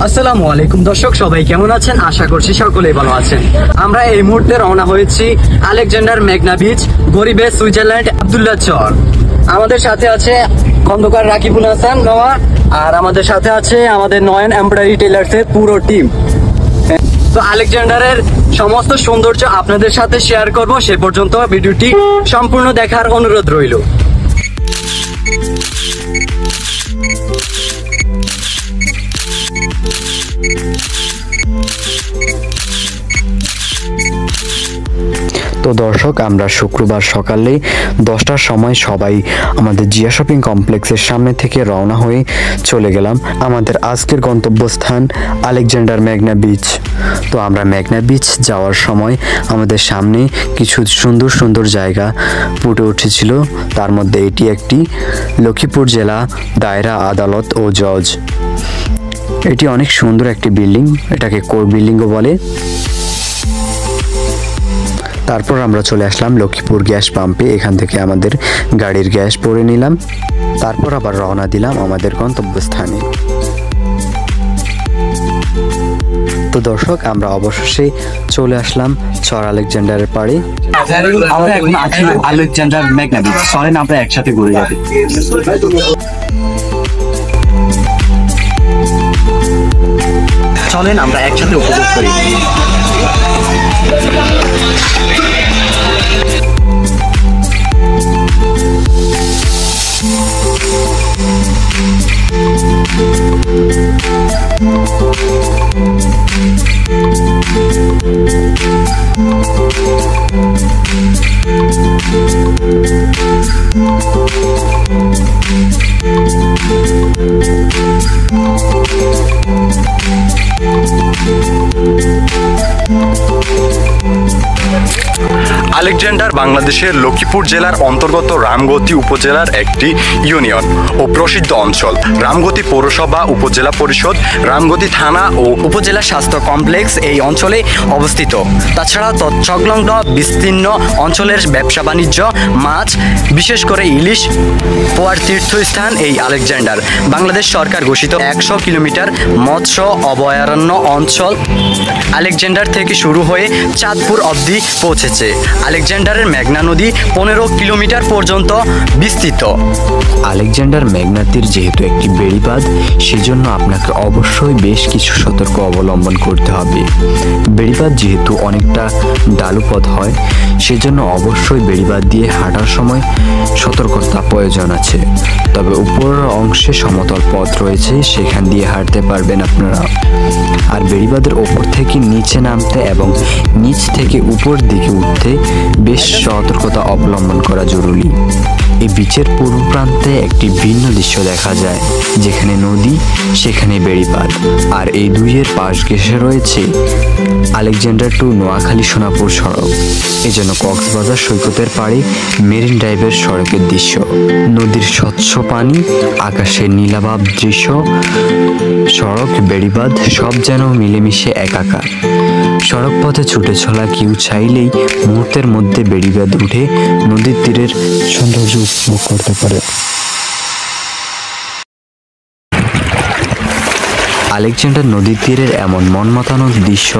আসসালামু আলাইকুম দর্শক, সবাই কেমন আছেন? আশা করছি সকলেই ভালো আছেন। আমরা এই মুহূর্তে রওনা হয়েছি আলেকজান্ডার মেঘনা বিচ, গরিবে সুইজারল্যান্ড, আব্দুল্লাহ চর। আমাদের সাথে আছে খন্দকার রাকিবুল হাসান নোয়া, আর আমাদের সাথে আছে আমাদের নয়ন এমব্রয়ডারি টেলার্সের পুরো টিম। তো আলেকজান্ডারের সমস্ত সৌন্দর্য আপনাদের সাথে শেয়ার করব। সে পর্যন্ত ভিডিওটি সম্পূর্ণ দেখার অনুরোধ রইল। তো দর্শক, আমরা শুক্রবার সকালে 10টার সময় সবাই আমাদের জিয়া শপিং কমপ্লেক্সের সামনে থেকে রওনা হয়ে চলে গেলাম আমাদের আজকের গন্তব্যস্থান আলেকজান্ডার মেঘনা বিচ। তো আমরা মেঘনা বিচ যাওয়ার সময় আমাদের সামনে কিছু সুন্দর সুন্দর জায়গা ফুটে উঠেছিল। তার মধ্যে এটি একটি লক্ষ্মীপুর জেলা দায়রা আদালত ও জজ। এটি অনেক সুন্দর একটি বিল্ডিং, এটাকে কোর বিল্ডিংও বলে। তারপর আমরা চলে আসলাম লক্ষ্মীপুর গ্যাস পাম্পে, এখান থেকে আমাদের গাড়ির গ্যাস ভরে নিলাম। তারপর আবার রওনা দিলাম আমাদের গন্তব্যস্থানে। তো দর্শক, আমরা অবশেষে চলে আসলাম চর আলেকজান্ডারের পাড়ে। আমরা এখন আছি আলেকজান্ডার মেঘনা বিচ। চলেন আমরা একসাথে ঘুরে যাবো। চলেন আমরা একসাথে উপভোগ করি। আলেকজান্ডার বাংলাদেশের লক্ষ্মীপুর জেলার অন্তর্গত রামগতি উপজেলার একটি ইউনিয়ন ও প্রসিদ্ধ অঞ্চল। রামগতি পৌরসভা, উপজেলা পরিষদ, রামগতি থানা ও উপজেলা স্বাস্থ্য কমপ্লেক্স এই অঞ্চলে অবস্থিত। তাছাড়া তৎসংলগ্ন বিস্তীর্ণ অঞ্চলের ব্যবসা বাণিজ্য, মাছ, বিশেষ করে ইলিশ পোয়ার তীর্থস্থান এই আলেকজান্ডার। বাংলাদেশ সরকার ঘোষিত 100 কিলোমিটার মৎস্য অভয়ারণ্য অঞ্চল আলেকজান্ডার থেকে শুরু হয়ে চাঁদপুর অবধি পৌঁছেছে। আলেকজান্ডারের মেঘনা নদী 15 কিলোমিটার পর্যন্ত বিস্তৃত। আলেকজান্ডার মেঘনা তীর যেহেতু একটি বেড়িবাঁধ, সেজন্য আপনাকে অবশ্যই বেশ কিছু সতর্ক অবলম্বন করতে হবে। বেড়িবাঁধ যেহেতু অনেকটা ঢালু পথ হয়, সেজন্য অবশ্যই বেড়িবাঁধ দিয়ে হাঁটার সময় সতর্কতা প্রয়োজন আছে। তবে উপরের অংশে সমতল পথ রয়েছে, সেখান দিয়ে হাঁটতে পারবেন আপনারা। আর বেড়িবাঁধের ওপর থেকে নিচে নামতে এবং নিচ থেকে উপর দিকে উঠতে বেশ সতর্কতা অবলম্বন করা জরুরি। এই বিচের পূর্ব প্রান্তে একটি ভিন্ন দৃশ্য দেখা যায়, যেখানে নদী সেখানে বেড়িবাঁধ, আর এই দুইয়ের পাশ ঘেঁষে রয়েছে আলেকজান্ডার টু নোয়াখালী সোনাপুর সড়ক। এজন্য কক্সবাজার সৈকতের পাড়ে মেরিন ড্রাইভের সড়কের দৃশ্য, নদীর স্বচ্ছ পানি, আকাশের নীলাভাব দৃশ্য, সড়ক, বেড়িবাঁধ সব যেন মিলেমিশে একাকার। সড়ক পথে ছুটে চলা কেউ চাইলেই মুহূর্তের মধ্যে বেড়িবাঁধ উঠে নদীর তীরের সৌন্দর্য উপভোগ করতে পারে। আলেকজান্ডার নদীর তীরের এমন মন মাতানো দৃশ্য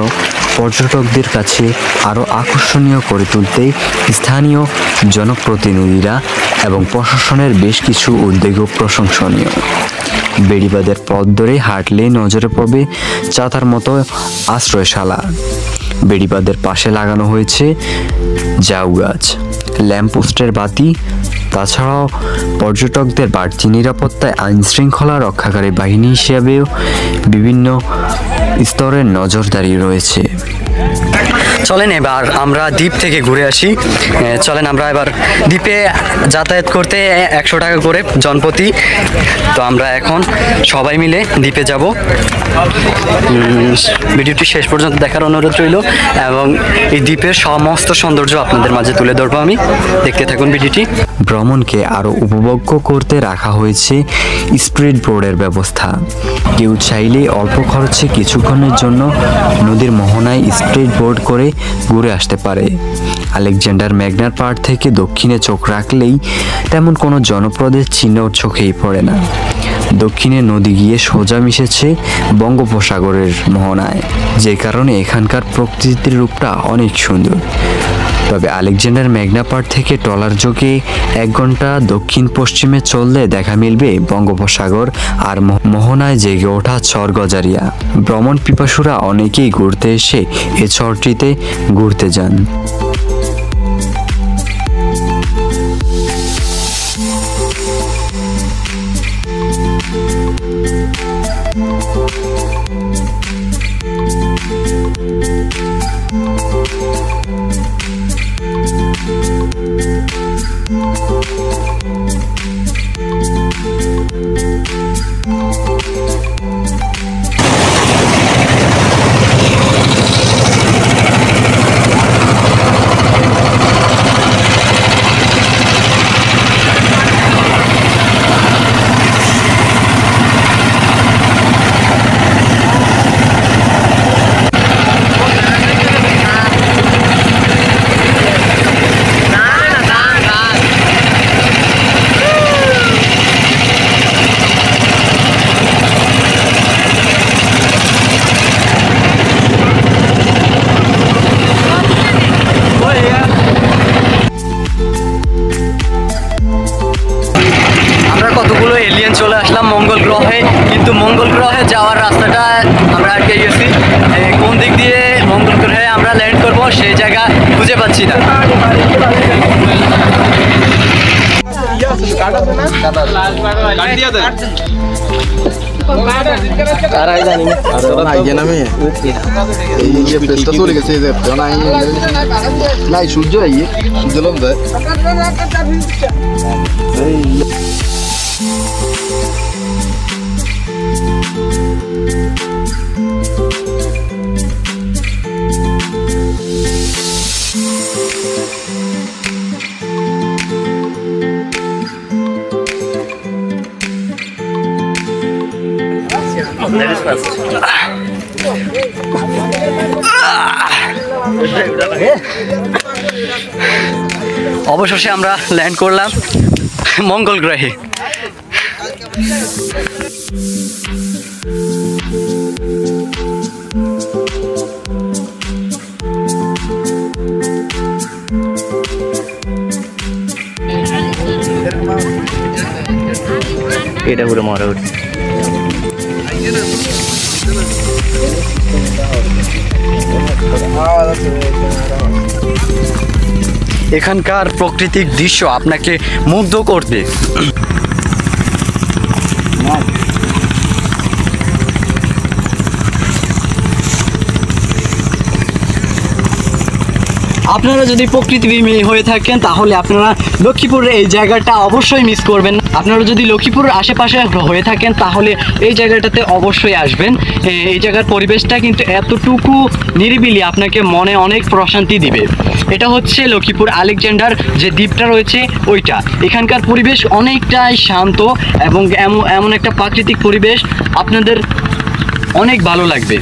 পর্যটকদের কাছে আরও আকর্ষণীয় করে তুলতে স্থানীয় জনপ্রতিনিধিরা এবং প্রশাসনের বেশ কিছু উদ্যোগও প্রশংসনীয়। বেড়িবাঁধের পথ ধরে হাঁটলে নজরে পড়বে চাতার মতো আশ্রয়শালা। বেড়িবাঁধের পাশে লাগানো হয়েছে ঝাউ গাছ, ল্যাম্পপোস্টের বাতি। তাছাড়াও পর্যটকদের বাড়তি নিরাপত্তায় আইন শৃঙ্খলা রক্ষাকারী বাহিনী হিসেবেও বিভিন্ন স্তরের নজরদারি রয়েছে। চলেন এবার আমরা দ্বীপ থেকে ঘুরে আসি। চলেন আমরা এবার দ্বীপে যাতায়াত করতে 100 টাকা করে জনপ্রতি। তো আমরা এখন সবাই মিলে দ্বীপে যাব। ভিডিওটি শেষ পর্যন্ত দেখার অনুরোধ রইল এবং এই দ্বীপের সমস্ত সৌন্দর্য আপনাদের মাঝে তুলে ধরবো আমি। দেখতে থাকুন ভিডিওটি। ভ্রমণকে আরও উপভোগ্য করতে রাখা হয়েছে স্পিড বোর্ডের ব্যবস্থা। কেউ চাইলে অল্প খরচে কিছুক্ষণের জন্য নদীর মোহনায় স্পিড বোর্ড করে ঘুরে আসতে পারে। আলেকজান্ডার মেঘনার পাড় থেকে দক্ষিণে চোখ রাখলেই তেমন কোনো জনপদের চিহ্ন চোখেই পড়ে না। দক্ষিণে নদী গিয়ে সোজা মিশেছে বঙ্গোপসাগরের মোহনায়, যে কারণে এখানকার প্রকৃতির রূপটা অনেক সুন্দর। তবে আলেকজান্ডার মেঘনা পাড় থেকে ট্রলার যোগে 1 ঘন্টা দক্ষিণ পশ্চিমে চললে দেখা মিলবে বঙ্গোপসাগর আর মোহনায় জেগে ওঠা চর গজারিয়া। ভ্রমণ পিপাসুরা অনেকেই ঘুরতে এসে এ চরটিতে ঘুরতে যান। চলে আসলাম মঙ্গল গ্রহে, কিন্তু মঙ্গল গ্রহে যাওয়ার রাস্তাটা আমরা আটকে গেছি। কোন দিক দিয়ে মঙ্গল গ্রহে আমরা ল্যান্ড করব সেই জায়গা খুঁজে পাচ্ছি না। সূর্য অবশেষে আমরা ল্যান্ড করলাম মঙ্গল গ্রহে। এটা পুরো মরা উঠছে। এখানকার প্রাকৃতিক দৃশ্য আপনাকে মুগ্ধ করবে। আপনারা যদি প্রকৃতিপ্রেমী হয়ে থাকেন তাহলে আপনারা লক্ষ্মীপুরের এই জায়গাটা অবশ্যই মিস করবেন না। আপনারা যদি লক্ষ্মীপুরের আশেপাশে হয়ে থাকেন তাহলে এই জায়গাটাতে অবশ্যই আসবেন। এই জায়গার পরিবেশটা কিন্তু এতটুকু নিরিবিলি, আপনাকে মনে অনেক প্রশান্তি দিবে। এটা হচ্ছে লক্ষ্মীপুর আলেকজান্ডার যে দ্বীপটা রয়েছে ওইটা। এখানকার পরিবেশ অনেকটাই শান্ত এবং এমন একটা প্রাকৃতিক পরিবেশ আপনাদের অনেক ভালো লাগবে।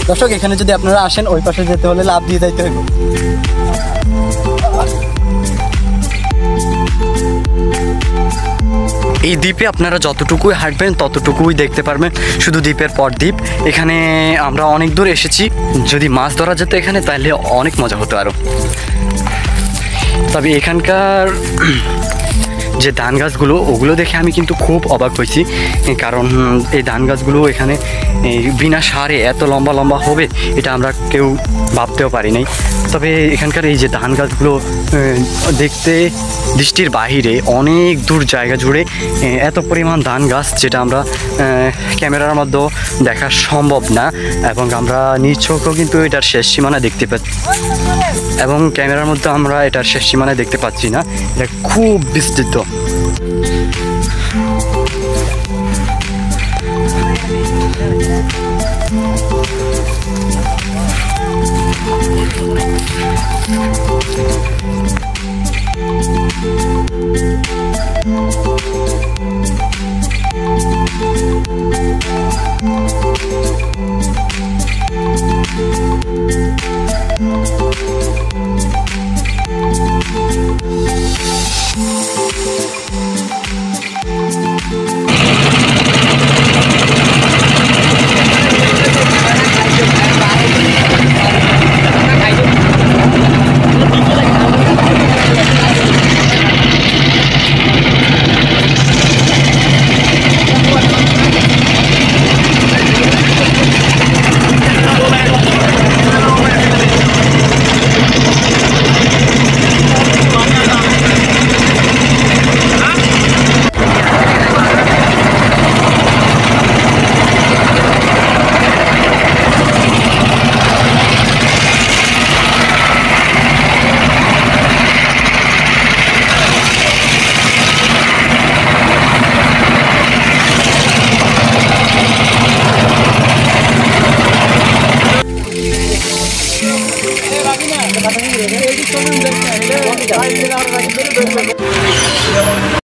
দর্শক, এখানে যদি আপনারা আসেন ওই পাশে যেতে হলে লাফ দিয়ে যাইতে হবে। এই দ্বীপে আপনারা যতটুকুই হাঁটবেন ততটুকুই দেখতে পারবেন, শুধু দ্বীপের পর দ্বীপ। এখানে আমরা অনেক দূর এসেছি, যদি মাছ ধরা যেত এখানে তাহলে অনেক মজা হতো আরও। তবে এখানকার যে ধান গাছগুলো ওগুলো দেখে আমি কিন্তু খুব অবাক হয়েছি, কারণ এই ধান গাছগুলো এখানে বিনা সারে এত লম্বা লম্বা হবে এটা আমরা কেউ ভাবতেও পারি নাই। তবে এখানকার এই যে ধান গাছগুলো দেখতে দৃষ্টির বাহিরে, অনেক দূর জায়গা জুড়ে এত পরিমাণ ধান গাছ, যেটা আমরা ক্যামেরার মধ্যেও দেখা সম্ভব না, এবং আমরা নিজ চোখেও কিন্তু এটার শেষ সীমানা দেখতে পাচ্ছি, এবং ক্যামেরার মধ্যে আমরা এটার শেষ সীমানা দেখতে পাচ্ছি না। এটা খুব বিস্তৃত।